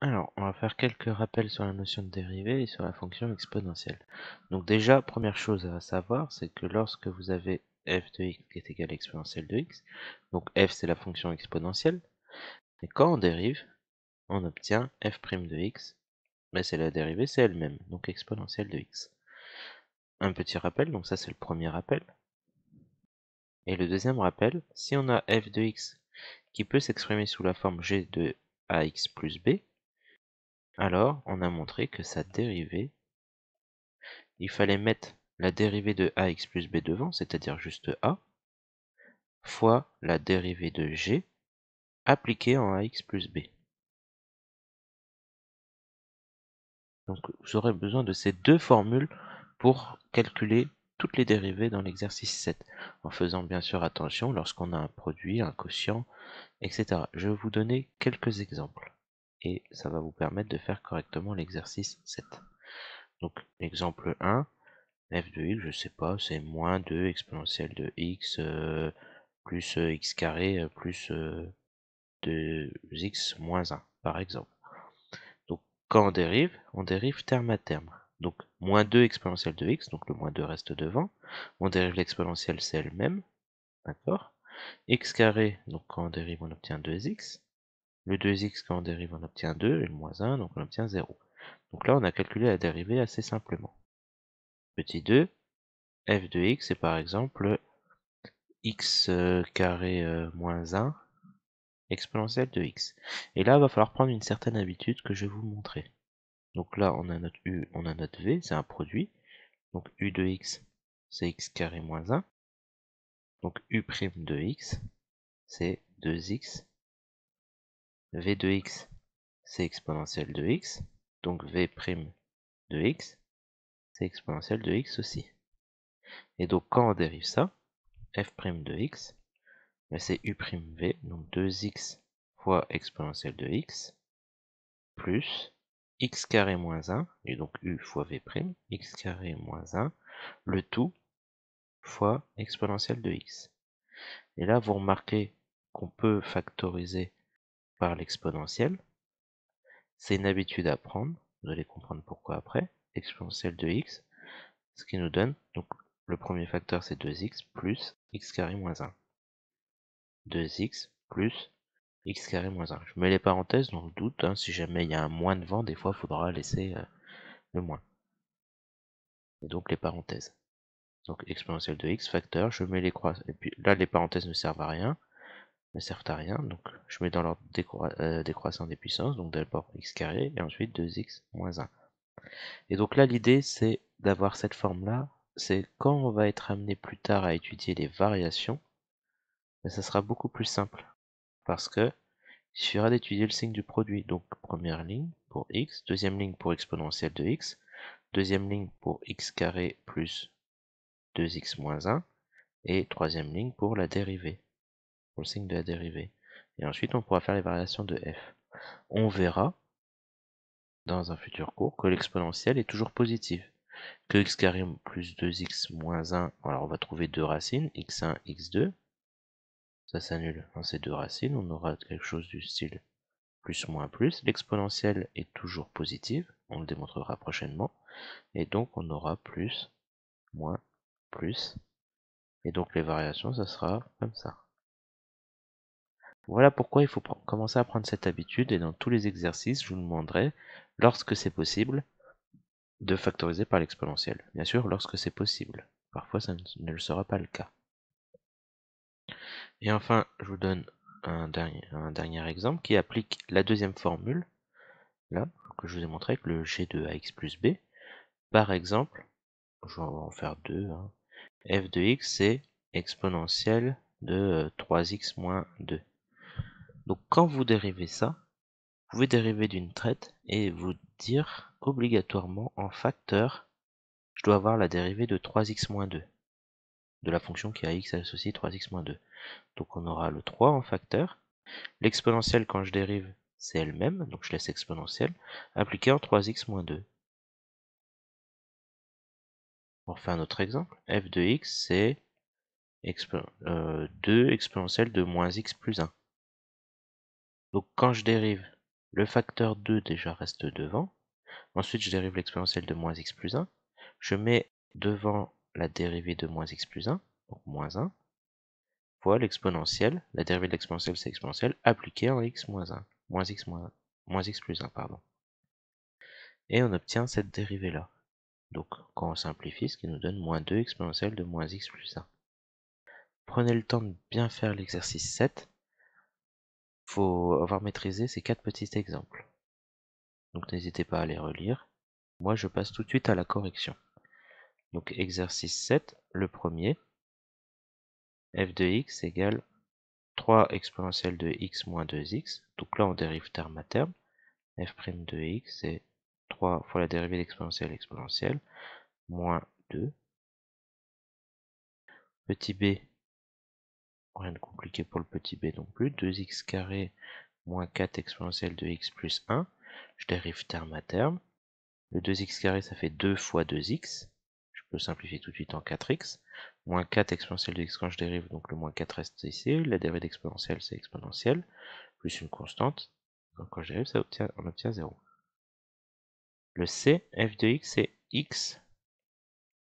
Alors, on va faire quelques rappels sur la notion de dérivée et sur la fonction exponentielle. Donc déjà, première chose à savoir, c'est que lorsque vous avez f de x qui est égal à exponentielle de x, donc f c'est la fonction exponentielle, et quand on dérive, on obtient f' de x, mais c'est la dérivée, c'est elle-même, donc exponentielle de x. Un petit rappel, donc ça c'est le premier rappel. Et le deuxième rappel, si on a f de x qui peut s'exprimer sous la forme g de ax plus b, alors on a montré que sa dérivée, il fallait mettre la dérivée de ax plus b devant, c'est-à-dire juste a, fois la dérivée de g appliquée en ax plus b. Donc vous aurez besoin de ces deux formules pour calculer toutes les dérivées dans l'exercice 7, en faisant bien sûr attention lorsqu'on a un produit, un quotient, etc. Je vais vous donner quelques exemples, et ça va vous permettre de faire correctement l'exercice 7. Donc exemple 1, f de x, je sais pas, c'est moins 2 exponentielle de x plus x carré plus 2x moins 1, par exemple. Donc quand on dérive terme à terme. Donc moins 2 exponentielle de x, donc le moins 2 reste devant. On dérive l'exponentielle, c'est elle-même, d'accord. X carré, donc quand on dérive, on obtient 2x. Le 2x, quand on dérive, on obtient 2, et le moins 1, donc on obtient 0. Donc là, on a calculé la dérivée assez simplement. Petit 2, f de x, c'est par exemple x carré moins 1 exponentielle de x. Et là, il va falloir prendre une certaine habitude que je vais vous montrer. Donc là, on a notre u, on a notre v, c'est un produit. Donc u de x, c'est x carré moins 1. Donc u' de x, c'est 2x. V de x, c'est exponentielle de x. Donc v' de x, c'est exponentielle de x aussi. Et donc quand on dérive ça, f' de x, c'est u'v, donc 2x fois exponentielle de x, plus x carré moins 1, et donc u fois v', x carré moins 1, le tout fois exponentielle de x. Et là, vous remarquez qu'on peut factoriser par l'exponentielle. C'est une habitude à prendre, vous allez comprendre pourquoi après. Exponentielle de x, ce qui nous donne, donc le premier facteur c'est 2x plus x carré moins 1. 2x plus x carré moins 1. Je mets les parenthèses dans le doute, hein, si jamais il y a un moins devant, des fois il faudra laisser le moins. Et donc les parenthèses. Donc exponentielle de x, facteur, je mets les croix. Et puis là les parenthèses ne servent à rien, donc je mets dans l'ordre décroissant des puissances, donc d'abord x carré et ensuite 2x moins 1. Et donc là l'idée c'est d'avoir cette forme là, c'est quand on va être amené plus tard à étudier les variations, mais ça sera beaucoup plus simple, parce que il suffira d'étudier le signe du produit. Donc première ligne pour x, deuxième ligne pour exponentielle de x, deuxième ligne pour x carré plus 2x moins 1, et troisième ligne pour la dérivée, pour le signe de la dérivée. Et ensuite on pourra faire les variations de f. On verra dans un futur cours que l'exponentielle est toujours positive, que x carré plus 2x moins 1, alors on va trouver deux racines, x1, x2, ça s'annule dans ces deux racines, on aura quelque chose du style plus moins plus, l'exponentielle est toujours positive, on le démontrera prochainement, et donc on aura plus, moins, plus, et donc les variations ça sera comme ça. Voilà pourquoi il faut commencer à prendre cette habitude, et dans tous les exercices je vous demanderai, lorsque c'est possible, de factoriser par l'exponentielle. Bien sûr lorsque c'est possible, parfois ça ne le sera pas le cas. Et enfin je vous donne un dernier exemple qui applique la deuxième formule, là, que je vous ai montré avec le g de ax plus b. Par exemple, je vais en faire deux, hein. F de x c'est exponentielle de 3x moins 2. Donc quand vous dérivez ça, vous pouvez dériver d'une traite et vous dire obligatoirement en facteur, je dois avoir la dérivée de 3x moins 2, de la fonction qui a x associé 3x moins 2. Donc on aura le 3 en facteur. L'exponentielle quand je dérive, c'est elle-même, donc je laisse exponentielle, appliquée en 3x moins 2. On refait un autre exemple. F de x c'est 2 exponentielle de moins x plus 1. Donc quand je dérive, Le facteur 2 déjà reste devant. Ensuite, je dérive l'exponentielle de moins x plus 1. Je mets devant la dérivée de moins x plus 1, donc moins 1, fois l'exponentielle. La dérivée de l'exponentielle, c'est exponentielle, appliquée en x moins 1, moins x plus 1, pardon. Et on obtient cette dérivée-là. Donc, quand on simplifie, ce qui nous donne moins 2 exponentielle de moins x plus 1. Prenez le temps de bien faire l'exercice 7. Il faut avoir maîtrisé ces 4 petits exemples. Donc n'hésitez pas à les relire. Moi, je passe tout de suite à la correction. Donc exercice 7, le premier, f de x égale 3 exponentielle de x moins 2x. Donc là, on dérive terme à terme. F' de x, c'est 3 fois la dérivée d'exponentielle exponentielle, moins 2. Petit b, rien de compliqué pour le petit b non plus. 2x carré moins 4 exponentielle de x plus 1. Je dérive terme à terme. Le 2x carré, ça fait 2 fois 2x. Je peux simplifier tout de suite en 4x. Moins 4 exponentielle de x quand je dérive, donc le moins 4 reste ici. La dérivée d'exponentielle, c'est exponentielle, plus une constante. Donc quand je dérive, on obtient 0. Le c, f de x, c'est x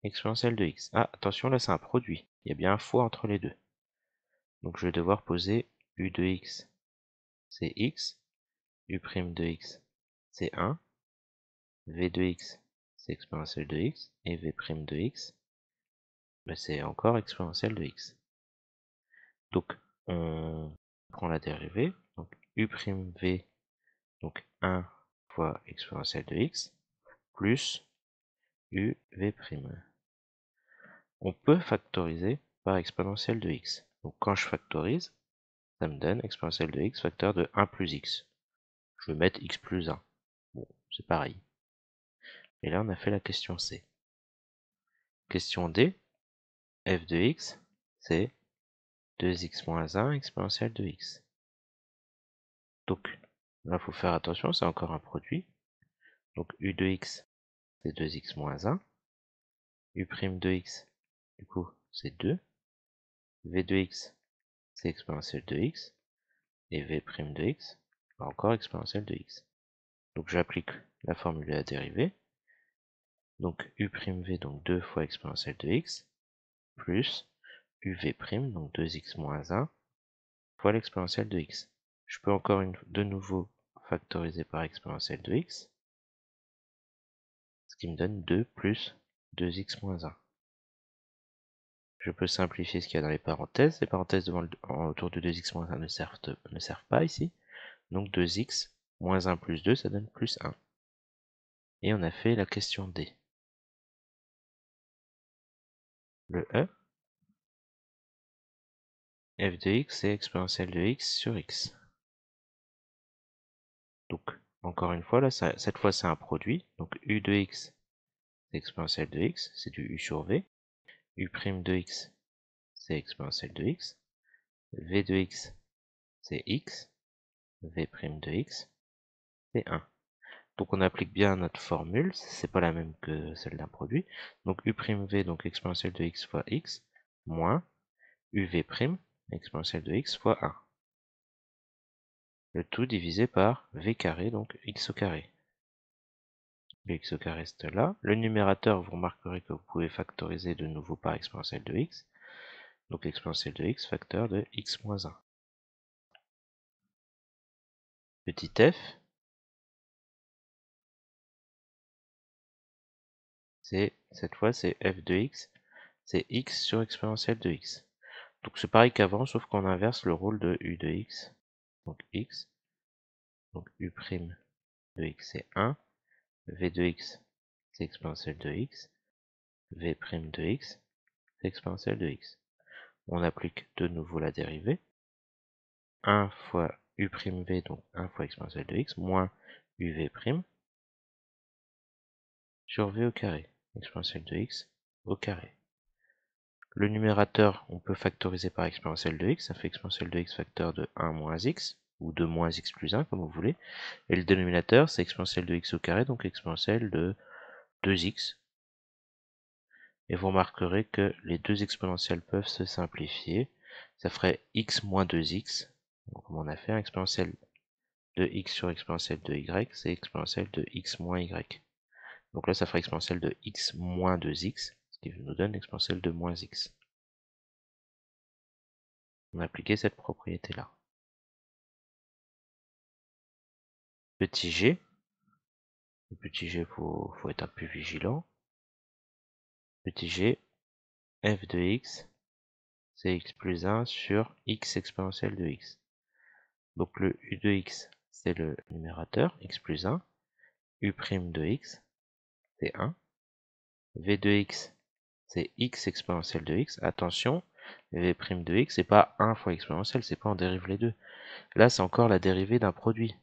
exponentielle de x. Ah, attention, là c'est un produit. Il y a bien un fois entre les deux. Donc je vais devoir poser u de x, c'est x. U' de x, c'est 1. V de x, c'est exponentielle de x. Et V' de x, c'est encore exponentielle de x. Donc, on prend la dérivée. Donc, u'v, donc 1 fois exponentielle de x, plus uv'. On peut factoriser par exponentielle de x. Donc, quand je factorise, ça me donne exponentielle de x facteur de 1 plus x. Je vais mettre x plus 1. Bon, c'est pareil. Et là, on a fait la question C. Question D, f de x, c'est 2x moins 1 exponentielle de x. Donc, là, il faut faire attention, c'est encore un produit. Donc, u de x, c'est 2x moins 1. U' de x, du coup, c'est 2. V de x, c'est exponentielle de x. Et V' de x, encore exponentielle de x. Donc, j'applique la formule de la dérivée. Donc, u'v, donc 2 fois exponentielle de x, plus uv', donc 2x moins 1, fois l'exponentielle de x. Je peux encore de nouveau factoriser par exponentielle de x, ce qui me donne 2 plus 2x moins 1. Je peux simplifier ce qu'il y a dans les parenthèses. Les parenthèses autour de 2x moins 1 ne servent pas ici. Donc 2x moins 1 plus 2, ça donne plus 1. Et on a fait la question D. Le E, f de x, c'est exponentielle de x sur x. Donc, encore une fois, là, cette fois, c'est un produit. Donc, u de x, c'est exponentielle de x, c'est du u sur v. U' de x, c'est exponentielle de x. V de x, c'est x. V' de x, c'est 1. Donc on applique bien notre formule, c'est pas la même que celle d'un produit. Donc u'v, donc exponentielle de x fois x, moins uv', exponentielle de x fois 1. Le tout divisé par v carré, donc x au carré. Le x au carré reste là. Le numérateur, vous remarquerez que vous pouvez factoriser de nouveau par exponentielle de x. Donc exponentielle de x, facteur de x moins 1. Petit f, cette fois c'est f de x, c'est x sur exponentielle de x. Donc c'est pareil qu'avant, sauf qu'on inverse le rôle de u de x. Donc x, donc u' de x c'est 1, v de x c'est exponentielle de x, v' de x c'est exponentielle de x. On applique de nouveau la dérivée. 1 fois u'v, donc 1 fois exponentielle de x, moins uv' sur v au carré, exponentielle de x au carré. Le numérateur, on peut factoriser par exponentielle de x, ça fait exponentielle de x facteur de 1 moins x, ou de moins x plus 1, comme vous voulez. Et le dénominateur, c'est exponentielle de x au carré, donc exponentielle de 2x. Et vous remarquerez que les deux exponentielles peuvent se simplifier. Ça ferait x moins 2x, donc comme on a fait, exponentielle de x sur exponentielle de y, c'est exponentielle de x moins y. Donc là, ça fera exponentielle de x moins 2x, ce qui nous donne exponentielle de moins x. On a appliqué cette propriété-là. Petit g. Le petit g, faut être un peu vigilant. Petit g, f de x, c'est x plus 1 sur x exponentielle de x. Donc le u de x, c'est le numérateur, x plus 1. U' de x, c'est 1. V de x, c'est x exponentielle de x. Attention, V' de x, c'est pas 1 fois exponentielle, c'est pas on dérive les deux. Là, c'est encore la dérivée d'un produit.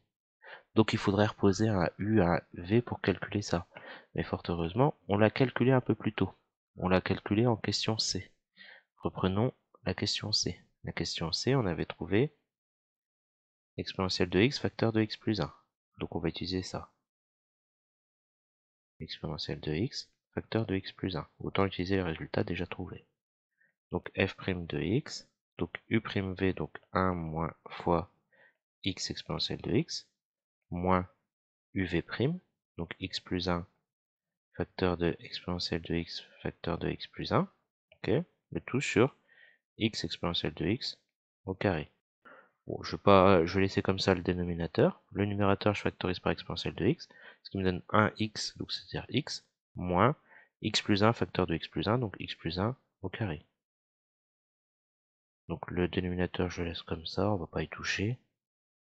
Donc il faudrait reposer un u, un v pour calculer ça. Mais fort heureusement, on l'a calculé un peu plus tôt. On l'a calculé en question C. Reprenons la question C. La question C, on avait trouvé exponentielle de x facteur de x plus 1. Donc on va utiliser ça. Exponentielle de x facteur de x plus 1. Autant utiliser le résultat déjà trouvé. Donc f' de x, donc u'v, donc 1 moins fois x exponentielle de x, moins uv', donc x plus 1 facteur de exponentielle de x facteur de x plus 1, ok, le tout sur x exponentielle de x au carré. Bon, je vais laisser comme ça le dénominateur. Le numérateur, je factorise par exponentielle de x, ce qui me donne 1x, donc c'est-à-dire x, moins x plus 1 facteur de x plus 1, donc x plus 1 au carré. Donc le dénominateur, je laisse comme ça, on va pas y toucher,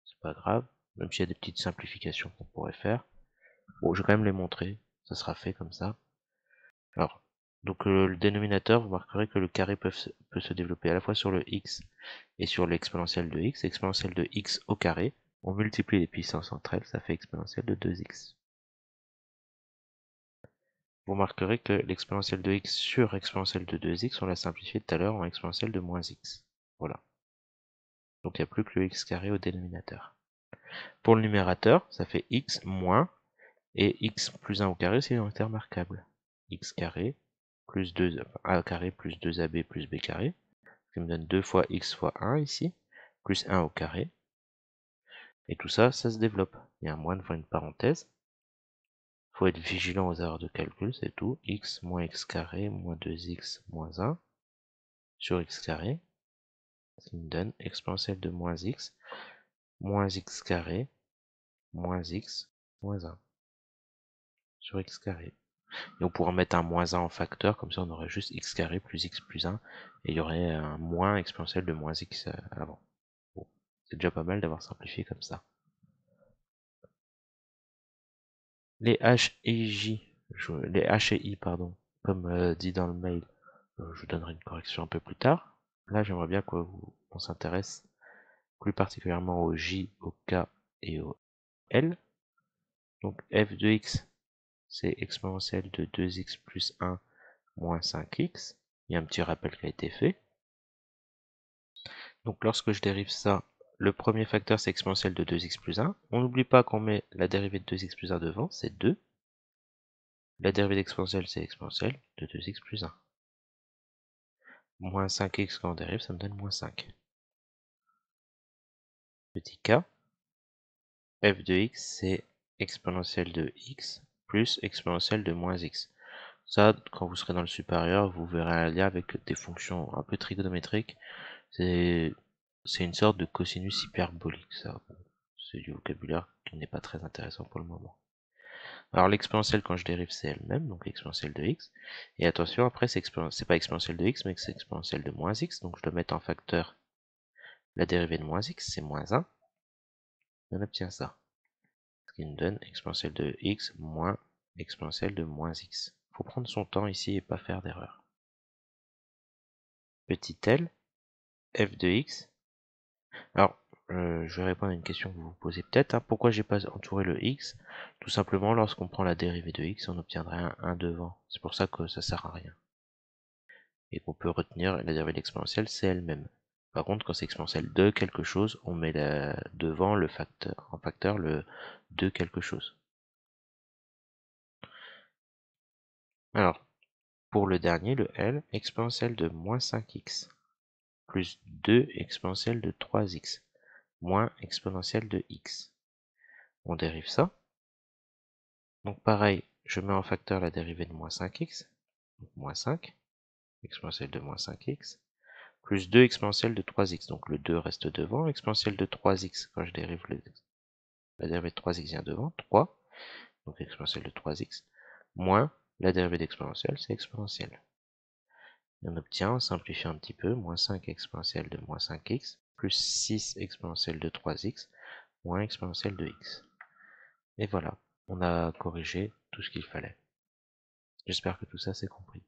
c'est pas grave, même s'il y a des petites simplifications qu'on pourrait faire. Bon, je vais quand même les montrer, ça sera fait comme ça. Alors, donc le dénominateur, vous remarquerez que le carré peut se développer à la fois sur le x et sur l'exponentielle de x. Exponentielle de x au carré, on multiplie les puissances entre elles, ça fait exponentielle de 2x. Vous remarquerez que l'exponentielle de x sur exponentielle de 2x, on l'a simplifié tout à l'heure en exponentielle de moins x. Voilà. Donc il n'y a plus que le x carré au dénominateur. Pour le numérateur, ça fait x moins, et x plus 1 au carré, c'est une unité remarquable. X carré plus 2, a carré plus 2ab plus b carré, ce qui me donne 2 fois x fois 1 ici, plus 1 au carré. Et tout ça, ça se développe. Il y a un moins devant une parenthèse. Il faut être vigilant aux erreurs de calcul, c'est tout. X moins x carré moins 2x moins 1 sur x carré, ce qui me donne exponentielle de moins x carré moins x moins 1 sur x carré. Et on pourra mettre un moins 1 en facteur, comme ça on aurait juste x carré plus x plus 1, et il y aurait un moins exponentielle de moins x avant. Bon, c'est déjà pas mal d'avoir simplifié comme ça. Les H et J, les H et I, pardon, comme dit dans le mail, je vous donnerai une correction un peu plus tard. Là, j'aimerais bien qu'on s'intéresse plus particulièrement au J, au K et au L. Donc f de x, c'est exponentielle de 2x plus 1 moins 5x. Il y a un petit rappel qui a été fait. Donc lorsque je dérive ça, le premier facteur c'est exponentielle de 2x plus 1. On n'oublie pas qu'on met la dérivée de 2x plus 1 devant, c'est 2. La dérivée d'exponentielle c'est exponentielle de 2x plus 1. Moins 5x quand on dérive, ça me donne moins 5. Petit k, f de x c'est exponentielle de x plus exponentielle de moins x. Ça, quand vous serez dans le supérieur, vous verrez un lien avec des fonctions un peu trigonométriques. C'est une sorte de cosinus hyperbolique, ça. C'est du vocabulaire qui n'est pas très intéressant pour le moment. Alors l'exponentielle, quand je dérive, c'est elle-même, donc exponentielle de x. Et attention, après, c'est pas exponentielle de x, mais c'est exponentielle de moins x. Donc je dois mettre en facteur la dérivée de moins x, c'est moins 1. Et on obtient ça. Ce qui nous donne exponentielle de x moins exponentielle de moins x. Il faut prendre son temps ici et pas faire d'erreur. Petit l, f de x. Alors, je vais répondre à une question que vous vous posez peut-être. Pourquoi j'ai pas entouré le x? Tout simplement, lorsqu'on prend la dérivée de x, on obtiendrait un 1 devant. C'est pour ça que ça sert à rien. Et qu'on peut retenir la dérivée exponentielle, c'est elle-même. Par contre, quand c'est exponentielle de quelque chose, on met devant le facteur, en facteur le de quelque chose. Alors, pour le dernier, le L, exponentielle de moins 5x, plus 2 exponentielle de 3x, moins exponentielle de x. On dérive ça. Donc pareil, je mets en facteur la dérivée de moins 5x, donc moins 5, exponentielle de moins 5x, plus 2 exponentielle de 3x, donc le 2 reste devant, exponentielle de 3x, quand je dérive la dérivée de 3x vient devant, 3, donc exponentielle de 3x, moins la dérivée d'exponentielle, c'est exponentielle. Et on obtient, en simplifiant un petit peu, moins 5 exponentielle de moins 5x, plus 6 exponentielle de 3x, moins exponentielle de x. Et voilà, on a corrigé tout ce qu'il fallait. J'espère que tout ça c'est compris.